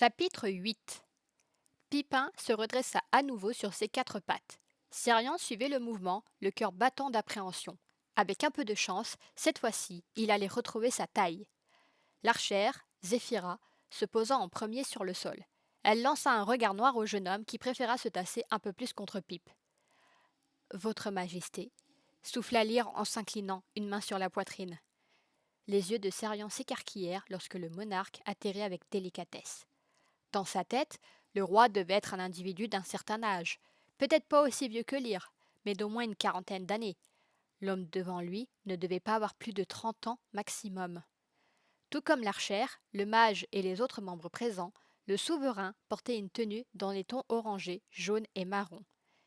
Chapitre 8. Pipin se redressa à nouveau sur ses quatre pattes. Sirian suivait le mouvement, le cœur battant d'appréhension. Avec un peu de chance, cette fois-ci, il allait retrouver sa taille. L'archère, Zéphira, se posa en premier sur le sol. Elle lança un regard noir au jeune homme qui préféra se tasser un peu plus contre Pipe. Votre Majesté, souffla Lyre en s'inclinant, une main sur la poitrine. Les yeux de Sirian s'écarquillèrent lorsque le monarque atterrit avec délicatesse. Dans sa tête, le roi devait être un individu d'un certain âge, peut-être pas aussi vieux que Lyre, mais d'au moins une quarantaine d'années. L'homme devant lui ne devait pas avoir plus de 30 ans maximum. Tout comme l'archère, le mage et les autres membres présents, le souverain portait une tenue dans les tons orangés, jaunes et marrons.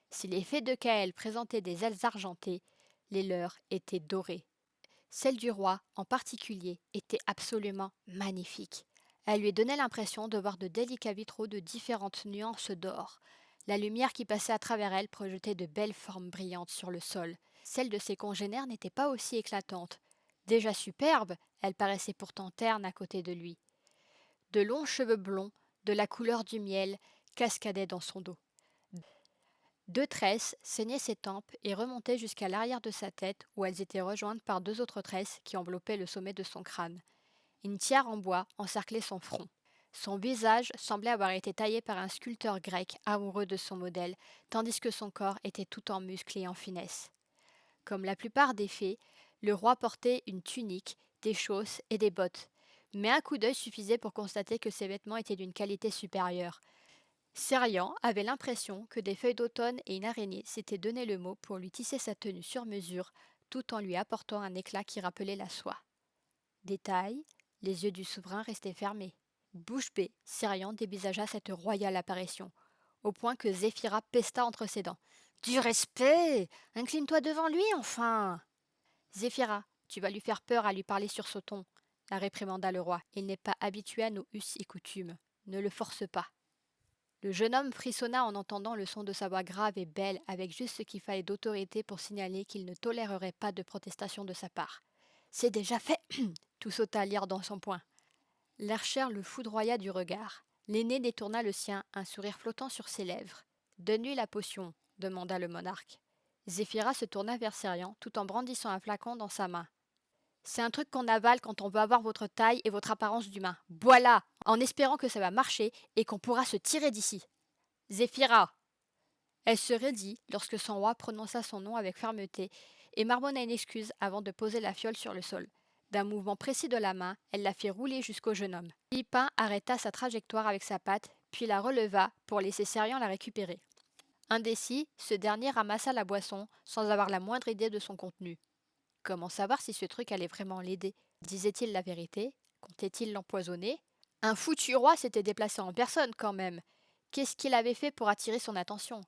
Si les fées de Kaël présentaient des ailes argentées, les leurs étaient dorées. Celle du roi, en particulier, était absolument magnifique. Elle lui donnait l'impression de voir de délicats vitraux de différentes nuances d'or. La lumière qui passait à travers elle projetait de belles formes brillantes sur le sol. Celle de ses congénères n'était pas aussi éclatante. Déjà superbe, elle paraissait pourtant terne à côté de lui. De longs cheveux blonds, de la couleur du miel, cascadaient dans son dos. Deux tresses ceignaient ses tempes et remontaient jusqu'à l'arrière de sa tête où elles étaient rejointes par deux autres tresses qui enveloppaient le sommet de son crâne. Une tiare en bois encerclait son front. Son visage semblait avoir été taillé par un sculpteur grec amoureux de son modèle, tandis que son corps était tout en muscles et en finesse. Comme la plupart des fées, le roi portait une tunique, des chausses et des bottes, mais un coup d'œil suffisait pour constater que ses vêtements étaient d'une qualité supérieure. Sérian avait l'impression que des feuilles d'automne et une araignée s'étaient donné le mot pour lui tisser sa tenue sur mesure, tout en lui apportant un éclat qui rappelait la soie. Détail, les yeux du souverain restaient fermés. Bouche bée, Sérian dévisagea cette royale apparition, au point que Zéphira pesta entre ses dents. Du respect! Incline-toi devant lui, enfin! Zéphira, tu vas lui faire peur à lui parler sur ce ton, la réprimanda le roi. Il n'est pas habitué à nos us et coutumes. Ne le force pas. Le jeune homme frissonna en entendant le son de sa voix grave et belle, avec juste ce qu'il fallait d'autorité pour signaler qu'il ne tolérerait pas de protestation de sa part. C'est déjà fait! Tout sauta Lyre dans son poing. L'archère le foudroya du regard. L'aîné détourna le sien, un sourire flottant sur ses lèvres. Donne-lui la potion, demanda le monarque. Zéphira se tourna vers Sérian, tout en brandissant un flacon dans sa main. C'est un truc qu'on avale quand on veut avoir votre taille et votre apparence d'humain. Bois-la, en espérant que ça va marcher et qu'on pourra se tirer d'ici. Zéphira! Elle se raidit lorsque son roi prononça son nom avec fermeté et marmonna une excuse avant de poser la fiole sur le sol. D'un mouvement précis de la main, elle la fit rouler jusqu'au jeune homme. Pipin arrêta sa trajectoire avec sa patte, puis la releva pour laisser Sérian la récupérer. Indécis, ce dernier ramassa la boisson sans avoir la moindre idée de son contenu. Comment savoir si ce truc allait vraiment l'aider? Disait-il la vérité? Comptait-il l'empoisonner? Un foutu roi s'était déplacé en personne quand même. Qu'est-ce qu'il avait fait pour attirer son attention?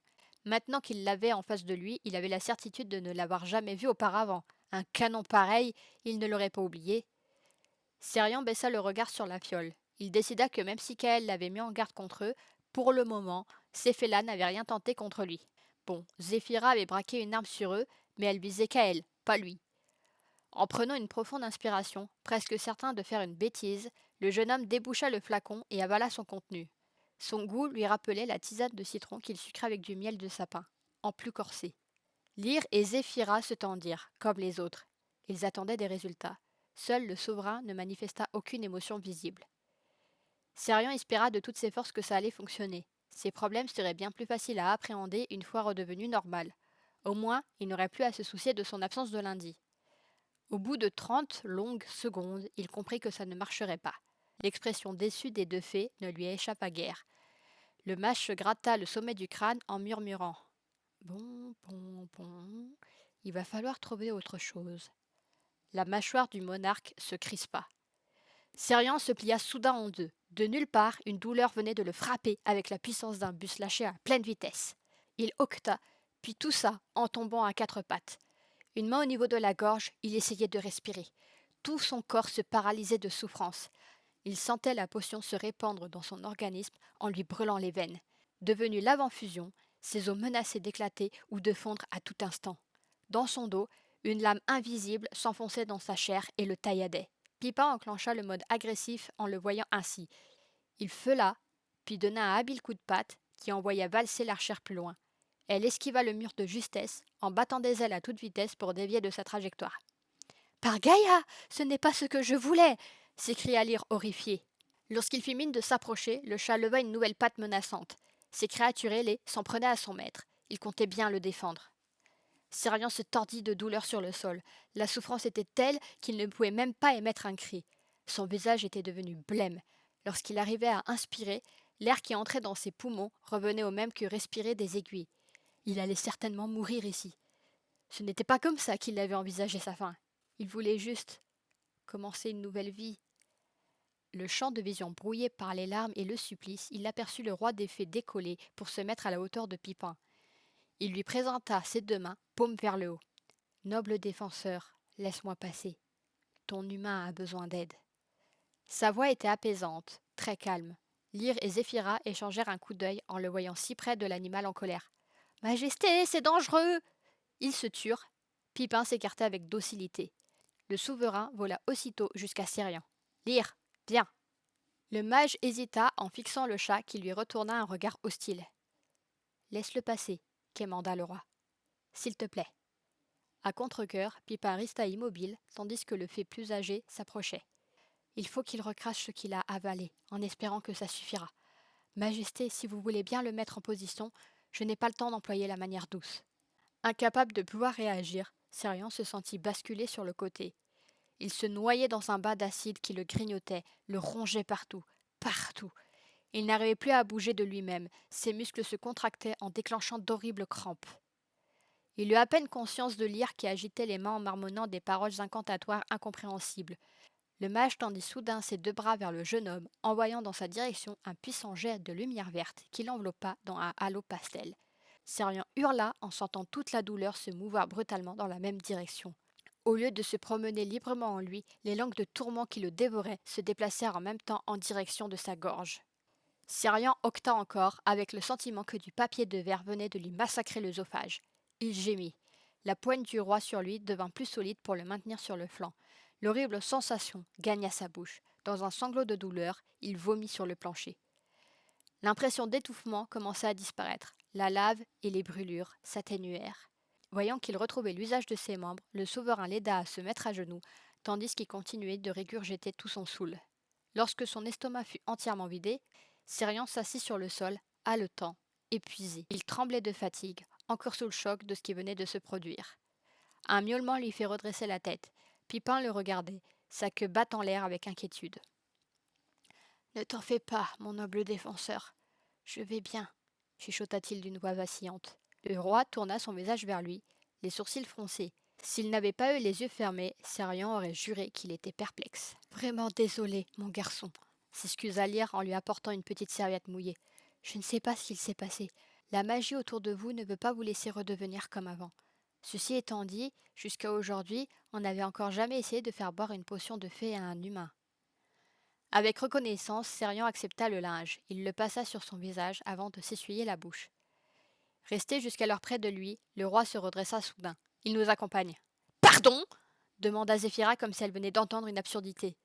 Maintenant qu'il l'avait en face de lui, il avait la certitude de ne l'avoir jamais vu auparavant. Un canon pareil, il ne l'aurait pas oublié. Sérian baissa le regard sur la fiole. Il décida que même si Kaël l'avait mis en garde contre eux, pour le moment, ces fées-là n'avaient rien tenté contre lui. Bon, Zéphira avait braqué une arme sur eux, mais elle visait Kaël, pas lui. En prenant une profonde inspiration, presque certain de faire une bêtise, le jeune homme déboucha le flacon et avala son contenu. Son goût lui rappelait la tisane de citron qu'il sucrait avec du miel de sapin, en plus corsé. Lyre et Zéphira se tendirent, comme les autres. Ils attendaient des résultats. Seul le souverain ne manifesta aucune émotion visible. Sérian espéra de toutes ses forces que ça allait fonctionner. Ses problèmes seraient bien plus faciles à appréhender une fois redevenu normal. Au moins, il n'aurait plus à se soucier de son absence de lundi. Au bout de 30 longues secondes, il comprit que ça ne marcherait pas. L'expression déçue des deux fées ne lui échappa guère. Le mage se gratta le sommet du crâne en murmurant « Bon, bon, bon, il va falloir trouver autre chose. » La mâchoire du monarque se crispa. Sérian se plia soudain en deux. De nulle part, une douleur venait de le frapper avec la puissance d'un bus lâché à pleine vitesse. Il hoqueta, puis toussa en tombant à quatre pattes. Une main au niveau de la gorge, il essayait de respirer. Tout son corps se paralysait de souffrance. Il sentait la potion se répandre dans son organisme en lui brûlant les veines. Devenu lave en fusion, ses os menaçaient d'éclater ou de fondre à tout instant. Dans son dos, une lame invisible s'enfonçait dans sa chair et le tailladait. Pipin enclencha le mode agressif en le voyant ainsi. Il feula, puis donna un habile coup de patte qui envoya valser l'archère plus loin. Elle esquiva le mur de justesse en battant des ailes à toute vitesse pour dévier de sa trajectoire. Par Gaïa, ce n'est pas ce que je voulais s'écria Lyre horrifié. Lorsqu'il fit mine de s'approcher, le chat leva une nouvelle patte menaçante. Ces créatures ailées s'en prenaient à son maître. Il comptait bien le défendre. Sirian se tordit de douleur sur le sol. La souffrance était telle qu'il ne pouvait même pas émettre un cri. Son visage était devenu blême. Lorsqu'il arrivait à inspirer, l'air qui entrait dans ses poumons revenait au même que respirer des aiguilles. Il allait certainement mourir ici. Ce n'était pas comme ça qu'il avait envisagé sa fin. Il voulait juste commencer une nouvelle vie. Le champ de vision brouillé par les larmes et le supplice, il aperçut le roi des fées décoller pour se mettre à la hauteur de Pipin. Il lui présenta ses deux mains, paume vers le haut. Noble défenseur, laisse-moi passer. Ton humain a besoin d'aide. Sa voix était apaisante, très calme. Lyre et Zéphyra échangèrent un coup d'œil en le voyant si près de l'animal en colère. Majesté, c'est dangereux! Ils se turent. Pipin s'écarta avec docilité. Le souverain vola aussitôt jusqu'à Sirian. Lyre, viens! Le mage hésita en fixant le chat qui lui retourna un regard hostile. Laisse-le passer, quémanda le roi. S'il te plaît. À contre-cœur, Pipin resta immobile, tandis que le fée plus âgé s'approchait. Il faut qu'il recrache ce qu'il a avalé, en espérant que ça suffira. Majesté, si vous voulez bien le mettre en position, je n'ai pas le temps d'employer la manière douce. Incapable de pouvoir réagir, Sirian se sentit basculer sur le côté. Il se noyait dans un bain d'acide qui le grignotait, le rongeait partout, partout. Il n'arrivait plus à bouger de lui-même, ses muscles se contractaient en déclenchant d'horribles crampes. Il eut à peine conscience de Lyre qui agitait les mains en marmonnant des paroles incantatoires incompréhensibles. Le mage tendit soudain ses deux bras vers le jeune homme, envoyant dans sa direction un puissant jet de lumière verte qui l'enveloppa dans un halo pastel. Sirian hurla en sentant toute la douleur se mouvoir brutalement dans la même direction. Au lieu de se promener librement en lui, les langues de tourment qui le dévoraient se déplacèrent en même temps en direction de sa gorge. Sirian octa encore, avec le sentiment que du papier de verre venait de lui massacrer l'œsophage. Il gémit. La poigne du roi sur lui devint plus solide pour le maintenir sur le flanc. L'horrible sensation gagna sa bouche. Dans un sanglot de douleur, il vomit sur le plancher. L'impression d'étouffement commença à disparaître. La lave et les brûlures s'atténuèrent. Voyant qu'il retrouvait l'usage de ses membres, le souverain l'aida à se mettre à genoux, tandis qu'il continuait de régurgiter tout son saoul. Lorsque son estomac fut entièrement vidé, Sirian s'assit sur le sol, haletant, épuisé. Il tremblait de fatigue, encore sous le choc de ce qui venait de se produire. Un miaulement lui fit redresser la tête. Pipin le regardait, sa queue battant l'air avec inquiétude. « Ne t'en fais pas, mon noble défenseur. Je vais bien, chuchota-t-il d'une voix vacillante. Le roi tourna son visage vers lui, les sourcils froncés. S'il n'avait pas eu les yeux fermés, Sirian aurait juré qu'il était perplexe. Vraiment désolé, mon garçon, s'excusa Lyre en lui apportant une petite serviette mouillée. Je ne sais pas ce qu'il s'est passé. La magie autour de vous ne veut pas vous laisser redevenir comme avant. Ceci étant dit, jusqu'à aujourd'hui, on n'avait encore jamais essayé de faire boire une potion de fée à un humain. Avec reconnaissance, Sirian accepta le linge. Il le passa sur son visage avant de s'essuyer la bouche. Resté jusqu'alors près de lui, le roi se redressa soudain. Il nous accompagne. Pardon demanda Zéphyra comme si elle venait d'entendre une absurdité.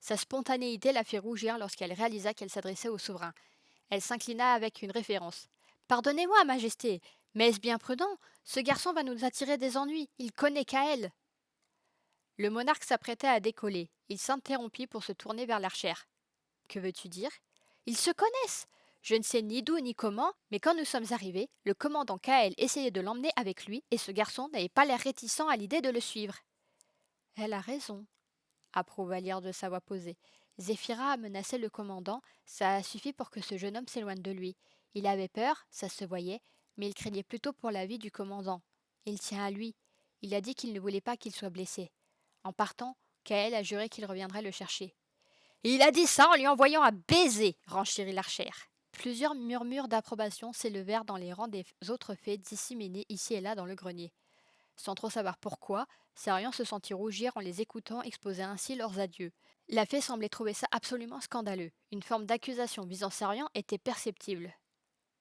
Sa spontanéité la fit rougir lorsqu'elle réalisa qu'elle s'adressait au souverain. Elle s'inclina avec une référence. Pardonnez-moi, Majesté, mais est-ce bien prudent? Ce garçon va nous attirer des ennuis. Il connaît Kaël. Le monarque s'apprêtait à décoller. Il s'interrompit pour se tourner vers l'archère. Que veux-tu dire? Ils se connaissent. Je ne sais ni d'où ni comment, mais quand nous sommes arrivés, le commandant Kaël essayait de l'emmener avec lui et ce garçon n'avait pas l'air réticent à l'idée de le suivre. Elle a raison, approuva Lyre de sa voix posée. Zéphyra a menacé le commandant, ça a suffi pour que ce jeune homme s'éloigne de lui. Il avait peur, ça se voyait, mais il craignait plutôt pour la vie du commandant. Il tient à lui. Il a dit qu'il ne voulait pas qu'il soit blessé. En partant, Kaël a juré qu'il reviendrait le chercher. Il a dit ça en lui envoyant un baiser, renchérit l'archère. Plusieurs murmures d'approbation s'élevèrent dans les rangs des autres fées disséminées ici et là dans le grenier. Sans trop savoir pourquoi, Sirian se sentit rougir en les écoutant exposer ainsi leurs adieux. La fée semblait trouver ça absolument scandaleux. Une forme d'accusation visant Sirian était perceptible.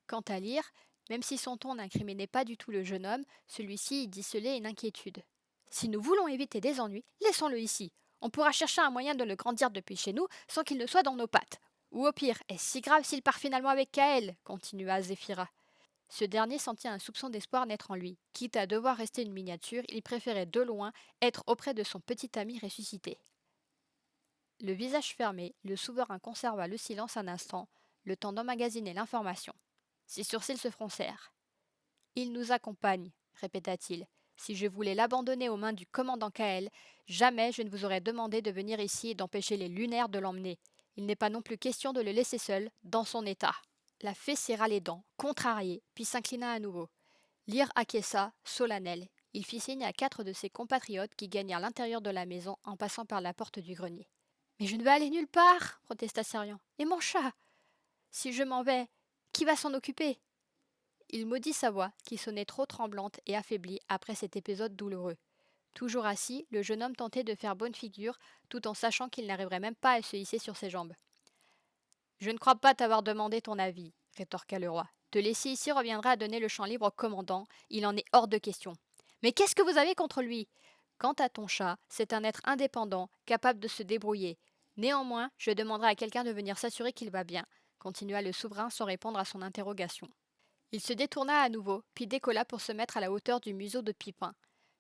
Quant à Lyre, même si son ton n'incriminait pas du tout le jeune homme, celui-ci y discelait une inquiétude. Si nous voulons éviter des ennuis, laissons-le ici. On pourra chercher un moyen de le grandir depuis chez nous sans qu'il ne soit dans nos pattes. Ou au pire, est-ce si grave s'il part finalement avec Kael continua Zéphira. Ce dernier sentit un soupçon d'espoir naître en lui. Quitte à devoir rester une miniature, il préférait de loin être auprès de son petit ami ressuscité. Le visage fermé, le souverain conserva le silence un instant, le temps d'emmagasiner l'information. Ses sourcils se froncèrent. Il nous accompagne, répéta-t-il. Si je voulais l'abandonner aux mains du commandant Kael, jamais je ne vous aurais demandé de venir ici et d'empêcher les lunaires de l'emmener. Il n'est pas non plus question de le laisser seul, dans son état. La fée serra les dents, contrariée, puis s'inclina à nouveau. Lyre acquiesça, solennel. Il fit signe à 4 de ses compatriotes qui gagnèrent l'intérieur de la maison en passant par la porte du grenier. Mais je ne veux aller nulle part, protesta Sirian. Et mon chat? Si je m'en vais, qui va s'en occuper? Il maudit sa voix, qui sonnait trop tremblante et affaiblie après cet épisode douloureux. Toujours assis, le jeune homme tentait de faire bonne figure, tout en sachant qu'il n'arriverait même pas à se hisser sur ses jambes. Je ne crois pas t'avoir demandé ton avis, rétorqua le roi. Te laisser ici reviendra à donner le champ libre au commandant, il en est hors de question. Mais qu'est-ce que vous avez contre lui? Quant à ton chat, c'est un être indépendant, capable de se débrouiller. Néanmoins, je demanderai à quelqu'un de venir s'assurer qu'il va bien, continua le souverain sans répondre à son interrogation. Il se détourna à nouveau, puis décolla pour se mettre à la hauteur du museau de Pipin.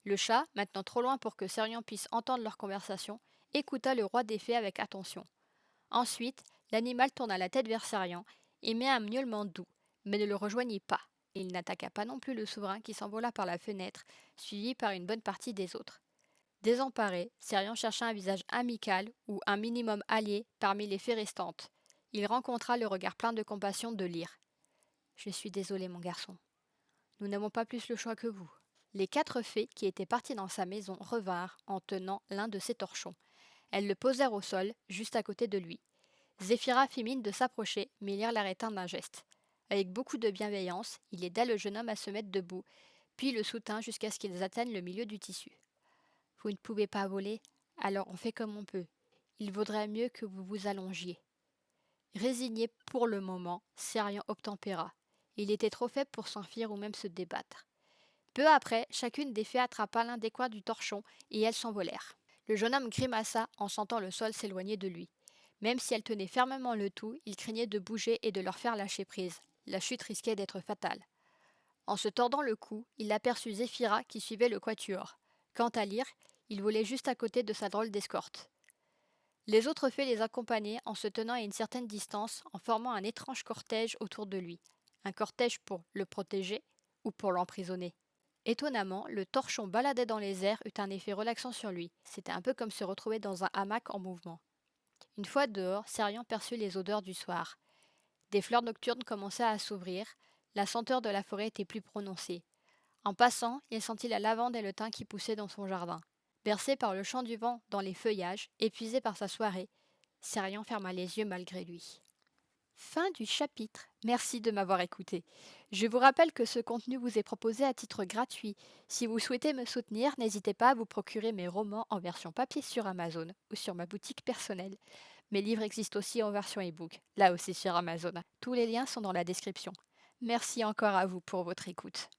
Le chat, maintenant trop loin pour que Serian puisse entendre leur conversation, écouta le roi des fées avec attention. Ensuite, l'animal tourna la tête vers Serian, émit un miaulement doux, mais ne le rejoignit pas. Il n'attaqua pas non plus le souverain qui s'envola par la fenêtre, suivi par une bonne partie des autres. Désemparé, Serian chercha un visage amical ou un minimum allié parmi les fées restantes. Il rencontra le regard plein de compassion de Lyre. « Je suis désolé, mon garçon. Nous n'avons pas plus le choix que vous. » Les 4 fées qui étaient parties dans sa maison revinrent en tenant l'un de ses torchons. Elles le posèrent au sol, juste à côté de lui. Zéphira fit mine de s'approcher, mais Lyre l'arrêta d'un geste. Avec beaucoup de bienveillance, il aida le jeune homme à se mettre debout, puis le soutint jusqu'à ce qu'ils atteignent le milieu du tissu. « Vous ne pouvez pas voler, alors on fait comme on peut. Il vaudrait mieux que vous vous allongiez. » Résigné pour le moment, Serian obtempéra. Il était trop faible pour s'enfuir ou même se débattre. Peu après, chacune des fées attrapa l'un des coins du torchon et elles s'envolèrent. Le jeune homme grimaça en sentant le sol s'éloigner de lui. Même si elles tenaient fermement le tout, il craignait de bouger et de leur faire lâcher prise. La chute risquait d'être fatale. En se tordant le cou, il aperçut Zéphira qui suivait le quatuor. Quant à Lyre, il volait juste à côté de sa drôle d'escorte. Les autres fées les accompagnaient en se tenant à une certaine distance, en formant un étrange cortège autour de lui. Un cortège pour le protéger ou pour l'emprisonner. Étonnamment, le torchon baladé dans les airs eut un effet relaxant sur lui. C'était un peu comme se retrouver dans un hamac en mouvement. Une fois dehors, Serian perçut les odeurs du soir. Des fleurs nocturnes commençaient à s'ouvrir, la senteur de la forêt était plus prononcée. En passant, il sentit la lavande et le thym qui poussaient dans son jardin. Bercé par le chant du vent dans les feuillages, épuisé par sa soirée, Serian ferma les yeux malgré lui. Fin du chapitre. Merci de m'avoir écouté. Je vous rappelle que ce contenu vous est proposé à titre gratuit. Si vous souhaitez me soutenir, n'hésitez pas à vous procurer mes romans en version papier sur Amazon ou sur ma boutique personnelle. Mes livres existent aussi en version e-book, là aussi sur Amazon. Tous les liens sont dans la description. Merci encore à vous pour votre écoute.